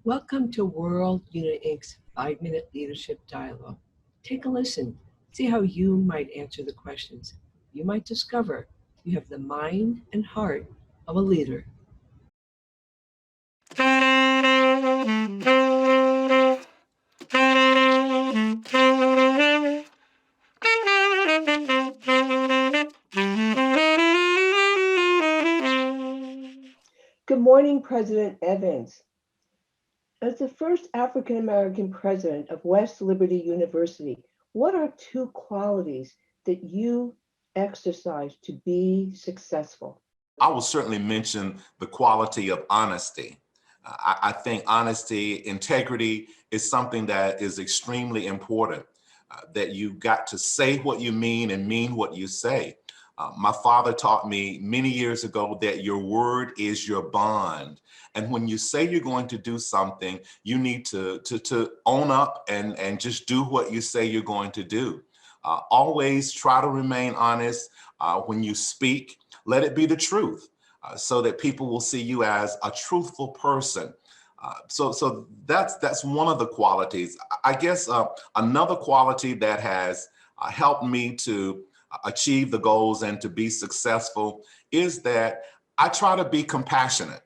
Welcome to World Unit Inc.'s 5-Minute Leadership Dialogue. Take a listen. See how you might answer the questions. You might discover you have the mind and heart of a leader. Good morning, President Evans. As the first African American president of West Liberty University, what are two qualities that you exercise to be successful? I will certainly mention the quality of honesty. I think honesty, integrity is something that is extremely important, that you've got to say what you mean and mean what you say. My father taught me many years ago that your word is your bond. And when you say you're going to do something, you need to own up and just do what you say you're going to do. Always try to remain honest when you speak. Let it be the truth so that people will see you as a truthful person. So that's one of the qualities. I guess another quality that has helped me to achieve the goals and to be successful is that I try to be compassionate.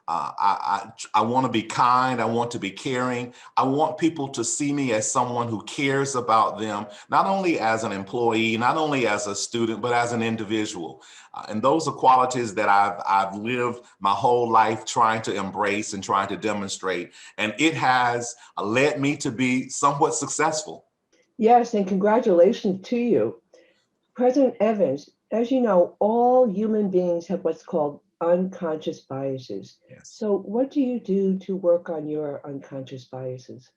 I want to be kind. I want to be caring. I want people to see me as someone who cares about them, not only as an employee, not only as a student, but as an individual. And those are qualities that I've lived my whole life trying to embrace and trying to demonstrate. And it has led me to be somewhat successful. Yes, and congratulations to you. President Evans, as you know, all human beings have what's called unconscious biases. Yes. So, what do you do to work on your unconscious biases?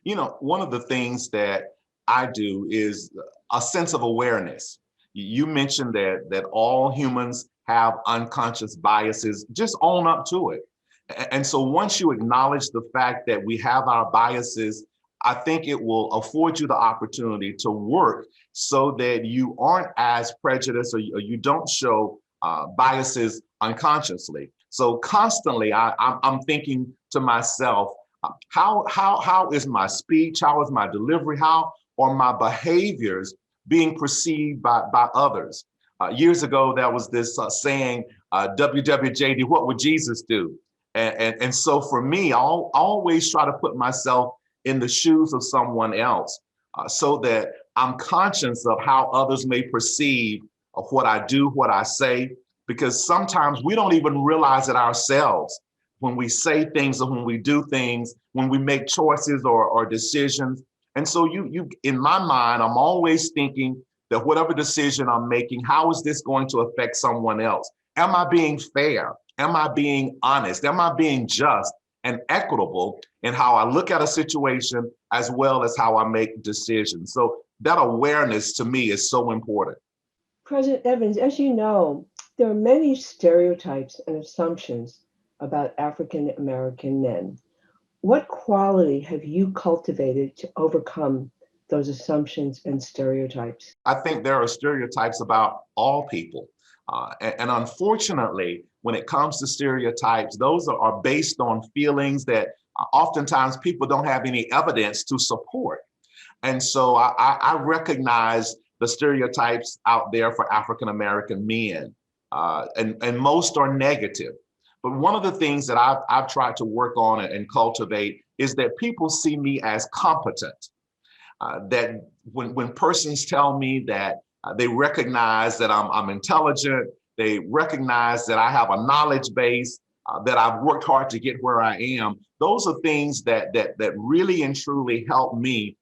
You know, one of the things that I do is a sense of awareness. You mentioned that all humans have unconscious biases. Just own up to it. And so once you acknowledge the fact that we have our biases, I think it will afford you the opportunity to work so that you aren't as prejudiced, or you don't show biases unconsciously. So constantly, I'm thinking to myself, how is my speech? How is my delivery? How are my behaviors being perceived by others? Years ago, there was this saying, WWJD, what would Jesus do? And so for me, I'll always try to put myself in the shoes of someone else so that I'm conscious of how others may perceive of what I do, what I say, because sometimes we don't even realize it ourselves when we say things or when we do things, when we make choices or decisions. And so you, in my mind, I'm always thinking that whatever decision I'm making, how is this going to affect someone else? Am I being fair? Am I being honest? Am I being just and equitable in how I look at a situation as well as how I make decisions? So that awareness to me is so important. President Evans, as you know, there are many stereotypes and assumptions about African American men. What quality have you cultivated to overcome those assumptions and stereotypes? I think there are stereotypes about all people. And unfortunately, when it comes to stereotypes, those are based on feelings that oftentimes people don't have any evidence to support. And so I recognize the stereotypes out there for African American men, and most are negative. But one of the things that I've tried to work on and cultivate is that people see me as competent. That when persons tell me that they recognize that I'm intelligent, they recognize that I have a knowledge base, that I've worked hard to get where I am. Those are things that really and truly help me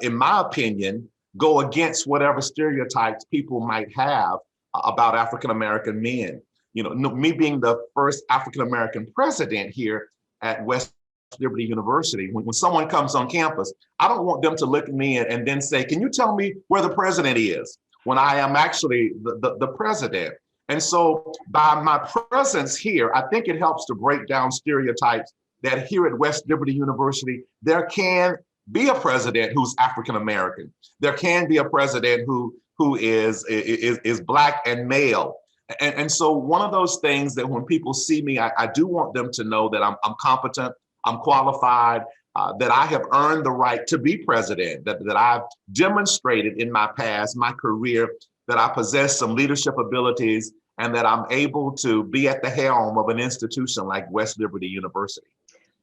in my opinion, go against whatever stereotypes people might have about African American men. You know, me being the first African American president here at West Liberty University, when someone comes on campus, I don't want them to look at me and then say, can you tell me where the president is? When I am actually the president. And so by my presence here, I think it helps to break down stereotypes that here at West Liberty University, there can be a president who's African American. There can be a president who is Black and male. And so one of those things that when people see me, I do want them to know that I'm competent, I'm qualified, that I have earned the right to be president, that I've demonstrated in my past, my career, that I possess some leadership abilities and that I'm able to be at the helm of an institution like West Liberty University.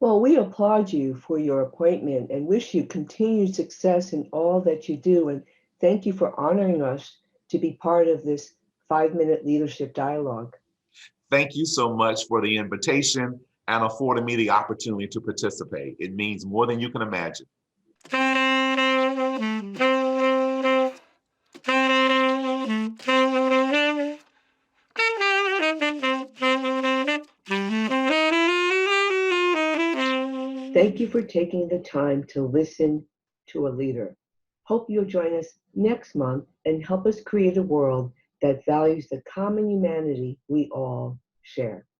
Well, we applaud you for your appointment and wish you continued success in all that you do. And thank you for honoring us to be part of this 5-minute leadership dialogue. Thank you so much for the invitation and affording me the opportunity to participate. It means more than you can imagine. Thank you for taking the time to listen to a leader. Hope you'll join us next month and help us create a world that values the common humanity we all share.